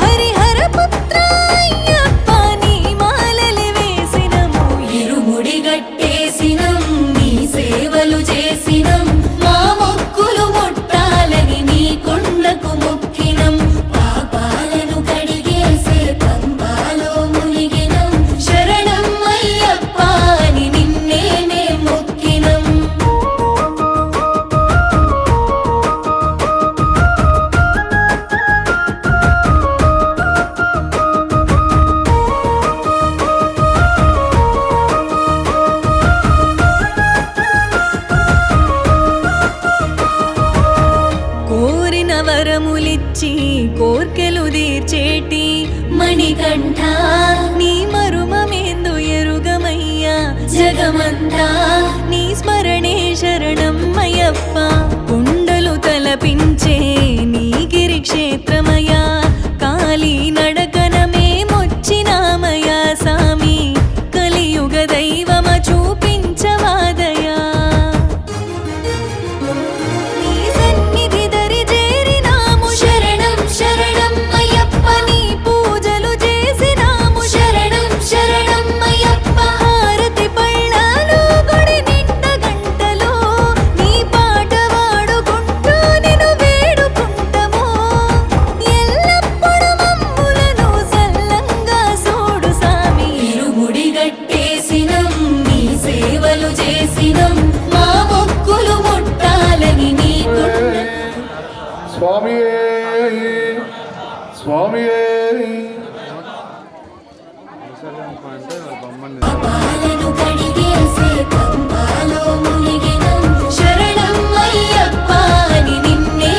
హరిహర పుత్ర అయ్యప్ప నీ మాలలు వేసినము. ఇరుముడి గట్టేసినం నీ సేవలు చేసినం మా మొక్కులు ముట్టాలని నీ కొండకు మొక్కినం పాపాలను కడిగేసే పంబాలో మునిగినం శరణం అయ్యప్ప అని నిన్నే మేం మొక్కినం. కోరిన వరములిచ్చి కోర్కెలు తీర్చేటి మణికంఠ నీ మరుమమేందు ఎరుగమయ్యా జగమంతా నీ స్మరణే శరణం అయ్యప్ప. కుండలు తలపించే నీ గిరి క్షేత్రమయా కాళీ నడకన మేమొచ్చినామయా సామి కలియుగ దైవమ చూపించవాదయా. నీ సన్నిధి దరి చేరినాము శరణం శరణం అయ్యప్ప నీ పూజలు చేసినాము శరణం శరణం అయ్యప్ప. హారతి పళ్ళాలు గుడి స్వామియే పాపాలను కడిగేసే గంగాలో మునిగినం శరణం అయ్యప్ప అని నిన్నే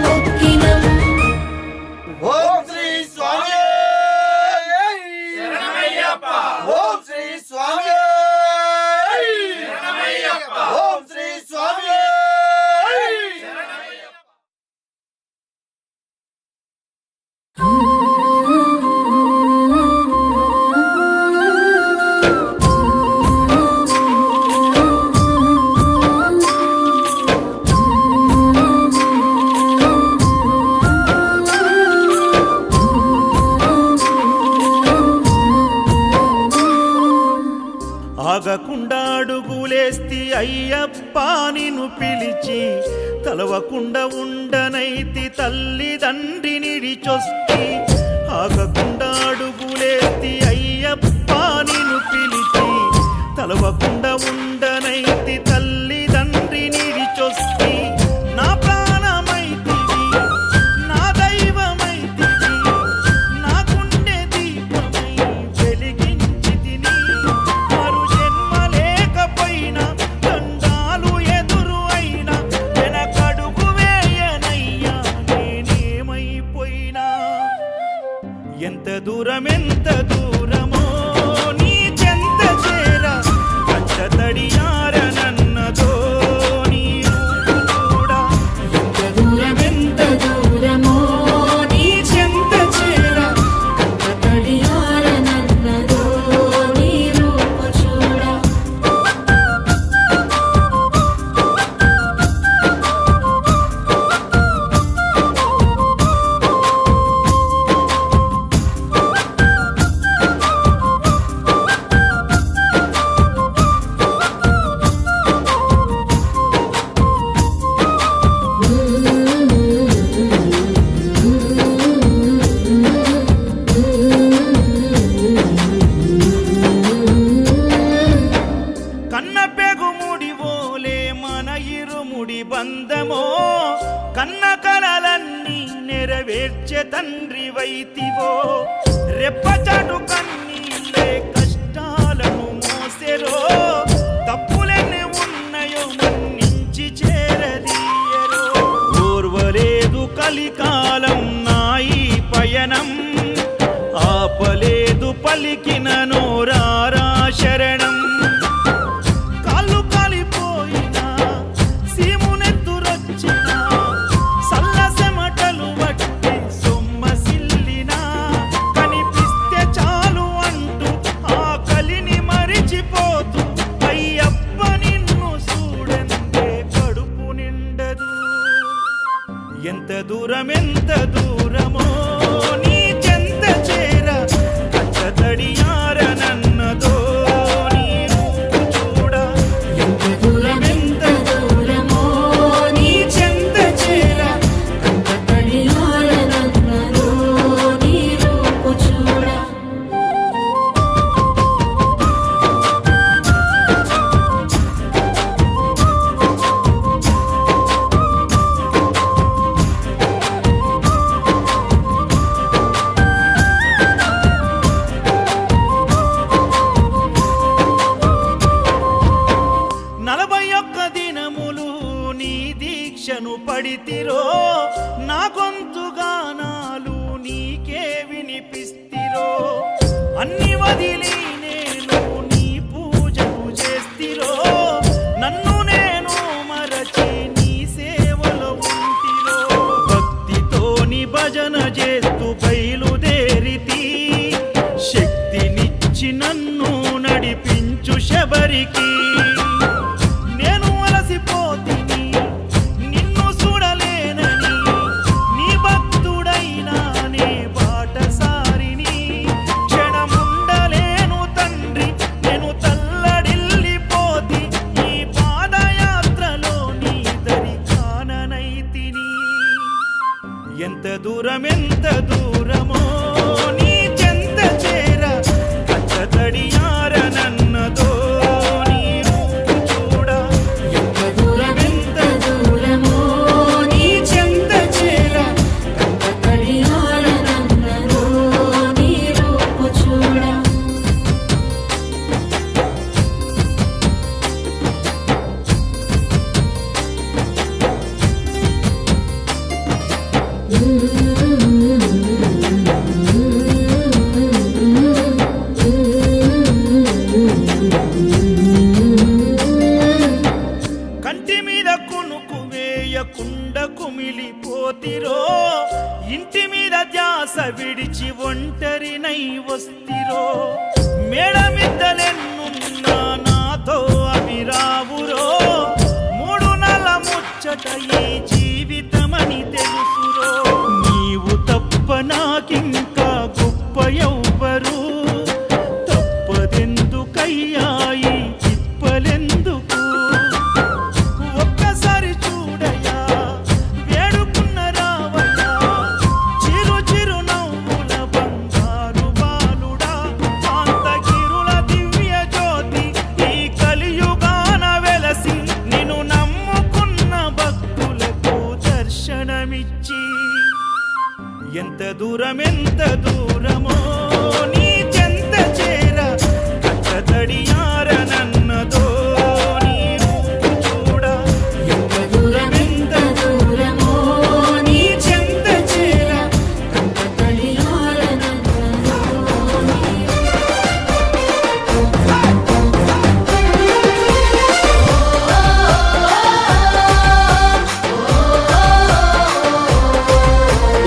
మొక్కినం ఓం శ్రీ స్వామి శరణమయ్యప్ప ఓం శ్రీ స్వామి శరణమయ్యప్ప ఓం శ్రీ స్వామి ఆగకుండా అడుగులేస్తి అయ్యప్ప నిన్ను పిలిచి తలవకుండా ఉండనైతి తల్లిదండ్రి నిడిచొస్తి ఆగకుండా అడుగులేస్తి అయ్యప్ప నిన్ను పిలిచి తలవకుండా ఉండనైతి తల్లిదండ్రి నిడిచొస్తి నా ప్రాణమైతివి నా దైవమైతివి నా గుండె దీపమై వెలిగించి తిని మరు జన్మ లేకపోయినా దండాలు ఎదురు అయినా వెనకడుగు వేయనయ్యా నేనేమైపోయినా ఎంత దూరమో నీ చెంత చేర కచ్చ తడియారనన్నదో నీ రూపు చూడా ఎంత దూరమో నీ చెంత చేర కచ్చ తడియారనన్నదో నీ రూపు చూడా కన్న పెగుముడి ఓలే మన ఇరుముడి బంధమో కన్న కలలన్నీ నెరవేర్చే తండ్రి వైతివో రెప్పచాటు కన్నీళ్ళే కష్టాలను మోసెరో తప్పులెన్ని ఉన్నాయో మన్నించి చేరదీయరో ఓర్వలేదు కలికాలం నాయి పయనం ఆపలేదు పలికిన నోరారా శరణం కాళ్ళు కాలిపోయినా సీమునెత్తురొచ్చినా సల్ల సెమటలు వట్టి సొమ్మసిల్లినా కనిపిస్తే చాలు అంటూ ఆకలిని మరిచిపోతూ అయ్యప్ప నిన్ను చూడందే కడుపు నిండదు ఎంత దూరమో నీ చెంత చేర కచ్చ తడియారనన్నదో నీ రూపు చూడా ఎంత దూరమో నీ చెంత చేర కచ్చ తడియారనన్నదో నీ రూపు చూడా దీక్షను పడితిరో నా గొంతు గానాలు నీకే వినిపిస్తిరో అన్ని వదిలి నేను నీ పూజలు చేస్తిరో నన్ను నేను మరచి నీ సేవలో ఉంటిరో భక్తితోని భజన చేస్తూ బయలుదేరితి శక్తినిచ్చి నన్ను నడిపించు శబరికి నేను అలసిపోతిని నిన్ను చూడలేనని నీ భక్తుడైనా నే బాటసారిని క్షణముండలేను తండ్రి నేను తల్లడిల్లిపోతి ఈ పాదయాత్రలో నీ దరి కాననైతిని ఎంత దూరమో నీ చెంత చేర కచ్చ తడియారనన్నదో నీ రూపు చూడా ఎంత దూరమో నీ చెంత చేర కచ్చ తడియారనన్నదో విడిచి ఒంటరినై వస్తిరో మేడమిద్దలెన్నున్నా నాతో అవి రావురో మూడు నల ముచ్చట ఈ జీవితమని తెలుసురో నీవు తప్ప నాకింకా గొప్ప ఎవ్వరు తప్పదెందుకయ్యా ఈ తిప్పలెందుకు ఒక్కసారి చూడయ్యా వేడుకున్న రావయ్యా చిరు చిరు నవ్వుల బంగారు బాలుడా కాంతగిరుల దివ్య జ్యోతి ఈ కలియుగాన వెలసి నిన్ను నమ్ముకున్న భక్తులకు దర్శనమిచ్చి ఎంత దూరమో నీ చెంత చేర కట్టదడియార నన్నదో నీ రూపు చూడ ఎంత దూరమో నీ చెంత చేర కంట తడియారనన్నదో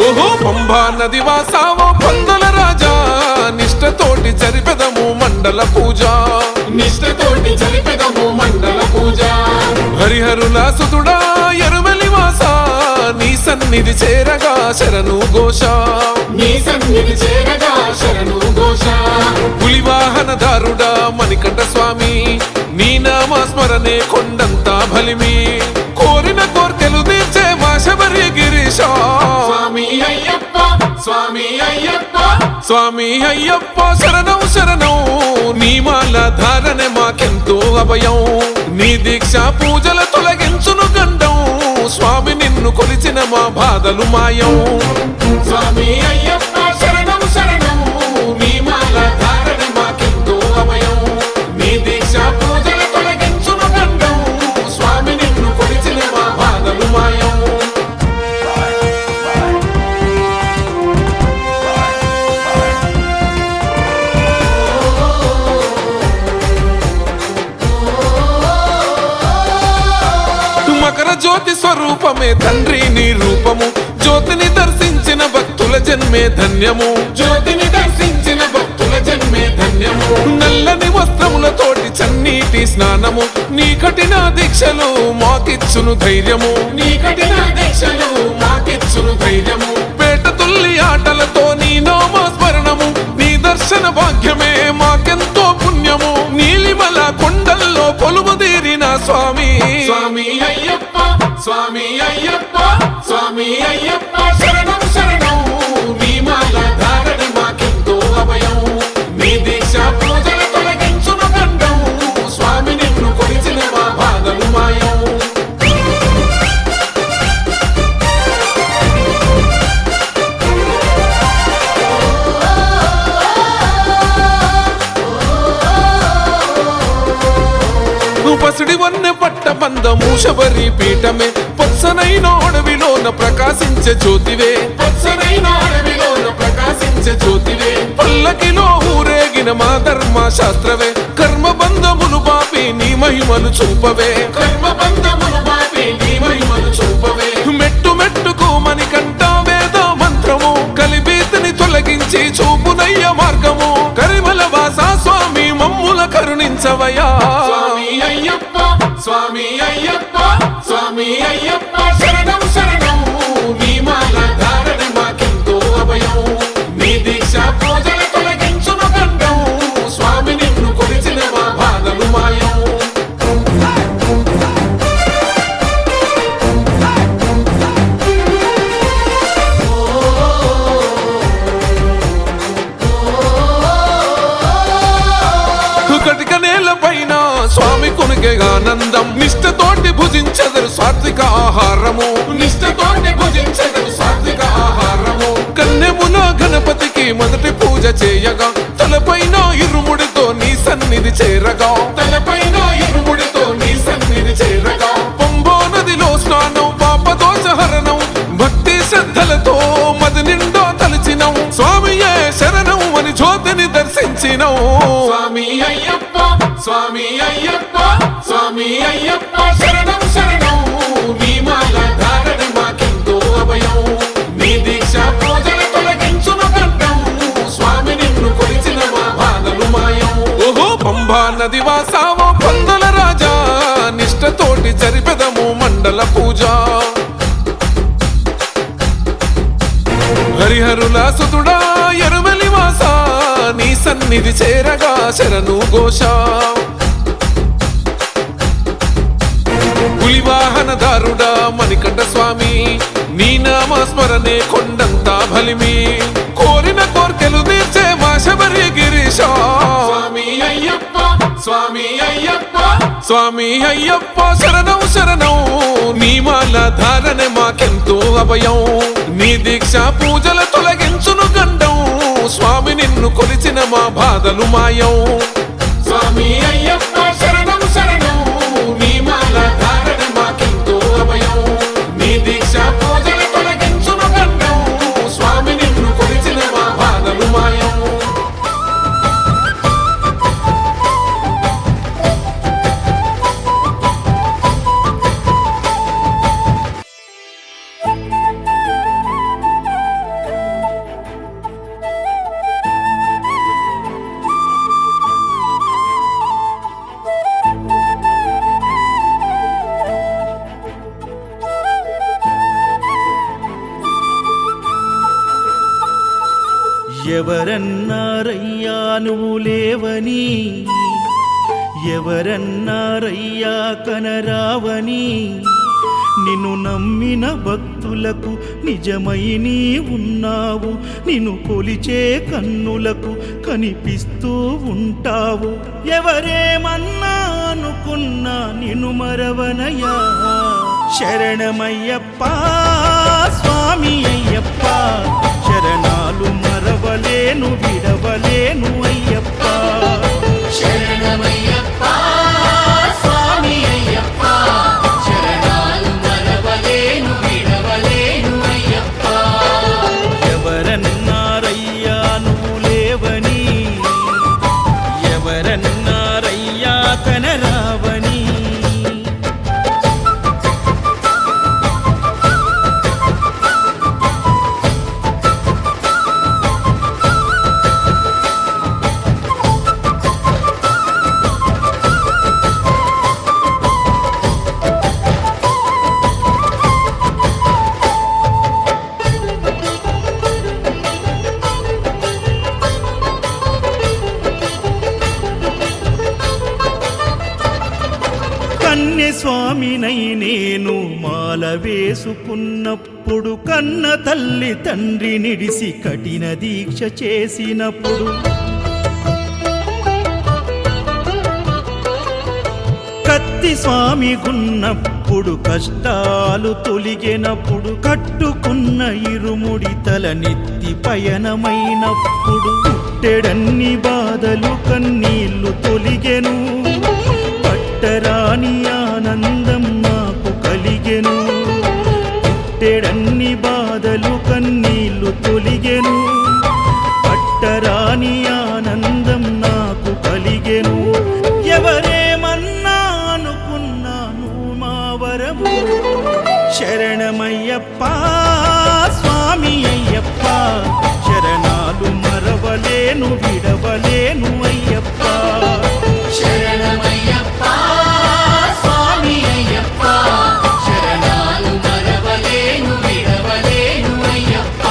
ఓహో పంబా నది వాసావో పందుల రాజా నిష్టతోటి జరిపెదము మండల పూజ హరిహరుల సుతుడా ఎరుమెలి వాస నీ సన్నిధి చేరగా శరణు ఘోష పులివాహనదారుడా మణికంఠ స్వామి నీ నామస్మరణే కొండంతా బలిమి కోరిన కోర్కెలు తీర్చే మా శబరి గిరీశ స్వామి అయ్యప్ప శరణం శరణం నీ మాల ధారణే మాకెంతో అభయం నీ దీక్ష పూజల తొలగించును గండం స్వామి నిన్ను కొలిచిన మా బాధలు మాయం స్వామి అయ్యప్ప శరణం శరణం నీ మాల ధారణే మాకెంతో అభయం నీ దీక్ష పూజల తొలగించును గండం స్వామి నిన్ను కొలిచిన మా బాధలు మాయం మకర జ్యోతి స్వరూపమే తండ్రి నీ రూపము జ్యోతిని దర్శించిన భక్తుల జన్మే ధన్యము నల్లని వస్త్రములతోటి చన్నీటి స్నానము నీ కఠిన దీక్షలు మాకిచ్చును ధైర్యము పేట తుల్లి ఆటలతో నీ నామస్మరణము నీ దర్శన భాగ్యమే మాకెంతో పుణ్యము నీలిమల కొండల్లో కొలువుదీరిన స్వామి శరణం శరణం నీ మాల ధారణి మాకెంతో అభయం నీ దీక్ష పూజల తొలగించును గండం స్వామి నిన్ను కొలిచిన మా బాధలు మాయం పసిడి వన్నె పట్ట బంధము శబరి పీఠమే పచ్చనైన అడవిలోన ప్రకాశించే జ్యోతివే పల్లకిలో ఊరేగిన మా ధర్మ శాస్త్రవే కర్మ బంధములు బాపి నీ మహిమను చూపవే మెట్టు మెట్టుకు మణికంఠ వేద మంత్రము కలిబీతిని తొలగించి చూపునయ్య మార్గము కరిమల వాస స్వామి మమ్ముల కరుణించవయా స్వామి అయ్యప్ప శరణం శరణం నీ మాల ధారణి మాకెంతో అభయం నీ దీక్ష పూజల తొలగించును గండం స్వామి నిన్ను కొలిచిన మా బాధలు మాయం కటిక నేల పైన స్వామి కొనుగే ఆనందం నిష్టతోటి భుజించెదరు సాత్విక ఆహారము కన్నెమున గణపతికి మొదటి పూజ చేయగా తలపైన ఇరుముడితో నీ సన్నిధి చేరగా పంబో నదిలో స్నానం పాపదోషహరణం భక్తి శ్రద్ధలతో మది నిండా తలచినం స్వామియే శరణం అని జ్యోతిని దర్శించినం స్వామి అయ్యప్ప శరణం శరణం నీ మాల ధారణి మాకెంతో అభయం నీ దీక్ష పూజల తొలగించును గండం పంబా నది వాసావో పందుల రాజా నిష్టతోటి జరిపెదము మండల పూజ హరిహరుల సుతుడా ఎరుమెలి వాస నీ సన్నిధి చేరగా శరణు ఘోష పులివాహనదారుడా మణికంఠ స్వామి నీ నామస్మరణే కొండంతా బలిమి కోరిన కోర్కెలు తీర్చే మా శబరి గిరీశ స్వామి అయ్యప్ప స్వామి అయ్యప్ప స్వామి అయ్యప్ప శరణం శరణం నీ మాల ధారణే మాకెంతో అభయం నీ దీక్ష పూజల తొలగించును గండం స్వామి నిన్ను కొలిచిన మా బాధలు మాయం స్వామి అయ్యప్ప శరణం శరణం నీ మాల ధారణే మాకెంతో అభయం నీ దీక్ష పూజల తొలగించును గండం స్వామి నిన్ను కొలిచిన మా బాధలు మాయం ఎవరన్నారయ్యా నువ్వు లేవని ఎవరన్నారయ్యా కనరావని నిన్ను నమ్మిన భక్తులకు నిజమై నీ ఉన్నావు నిన్ను కొలిచే కన్నులకు కనిపిస్తూ ఉంటావు ఎవరేమన్నా అనుకున్నా నిన్ను మరవనయ్యా శరణమయ్యప్ప స్వామి అయ్యప్ప శరణాలు మరవలేను విడవలేను అయ్యప్ప శరణమయ్యప్ప స్వామి అయ్యప్ప శరణాలు మరవలేను విడవలేను అయ్యప్ప ఎవరన్నారయ్యా నువ్వు లేవని ఎవరన్నారయ్యా కనరావని స్వామినై నేను మాల వేసుకున్నప్పుడు కన్న తల్లి తండ్రి నిడిసి కఠిన దీక్ష చేసినప్పుడు కత్తి స్వామి గున్నప్పుడు కష్టాలు తొలిగినప్పుడు కట్టుకున్న ఇరుముడి తల నెత్తి పయనమైనప్పుడు పుట్టెడన్ని బాధలు కన్నీళ్లు తొలిగెను పట్టరాని ఆనందం నాకు కలిగెను పుట్టెడన్ని బాధలు కన్నీళ్లు తొలిగెను పట్టరాని ఆనందం నాకు కలిగెను ఎవరేమన్నా అనుకున్నాను మా వరము శరణమయ్యప్ప స్వామి అయ్యప్ప శరణాలు మరవలేను విడవలేను అయ్యప్ప శరణమయ్యప్ప స్వామి అయ్యప్ప శరణాలు మరవలేను విడవలేను అయ్యప్ప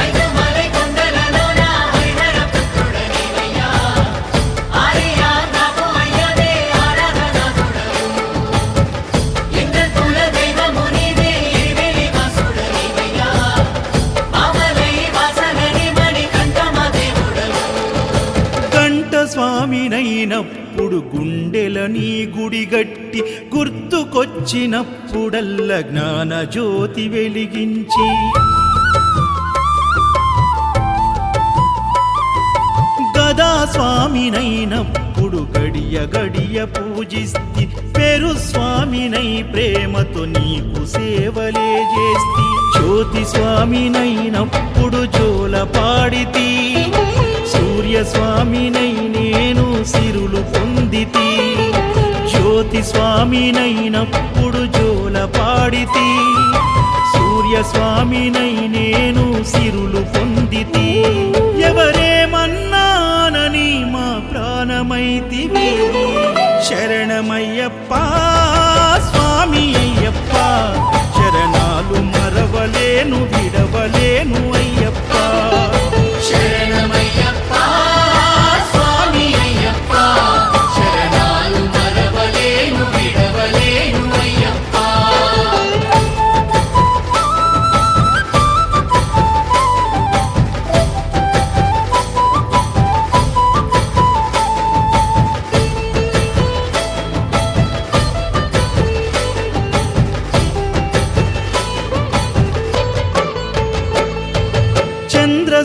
ఐదమలై కొండలలోన హరిహర పుత్రుడనివయ్యా ఆర్యా నాకు అయ్యవే ఆరాధనాథుడవు ఇంద్రకుల దైవము నీవే ఇరివెలి వాసుడనివయ్యా మామలై వాసనని మణికంఠమ దేవుడవు కంఠ స్వామినైనప్పుడు గుండెల నీ గుడిగట్టి గుర్తుకొచ్చినప్పుడల్ల జ్ఞాన జ్యోతి వెలిగించి గదా స్వామినైనప్పుడు గడియ గడియ పూజిస్తి పెరు స్వామినై ప్రేమతో నీకు సేవలే చేస్తి జ్యోతి స్వామినైనప్పుడు జోల పాడితి సూర్య స్వామినై నేను సిరులు పొందితి జ్యోతి స్వామినైనప్పుడు జోల పాడితి సూర్య స్వామినై నేను సిరులు పొందితి ఎవరేమన్నానని మా ప్రాణం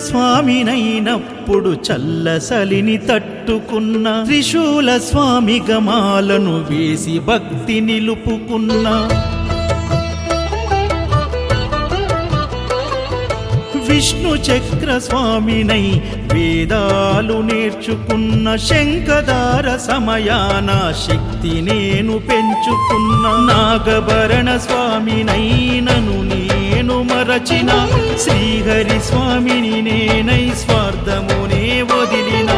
స్వామినైనప్పుడు చల్లసలిని తట్టుకున్న త్రిశూల స్వామి గమాలను వేసి భక్తి నిలుపుకున్న విష్ణు చక్ర స్వామినై వేదాలు నేర్చుకున్న శంఖదార సమయాన శక్తి నేను పెంచుకున్న నాగభరణ స్వామినైనను నేను మరచిన శ్రీహరి స్వామిని నేనై స్వార్థమునే వదిలిన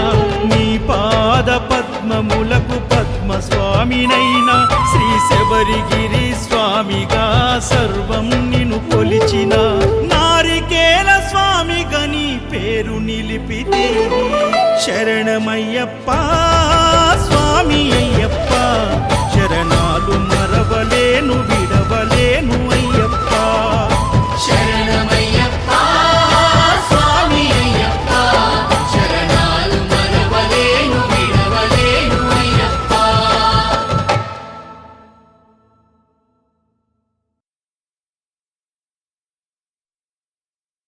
నీ పాద పద్మములకు పద్మ స్వామినైనా శ్రీ శబరిగిరి స్వామిగా సర్వం నిన్ను కొలిచిన నారికేల స్వామిగా నీ పేరు నిలిపితే శరణమయ్యప్ప స్వామి అయ్యప్ప శరణాలు మరవలేను విడవలేను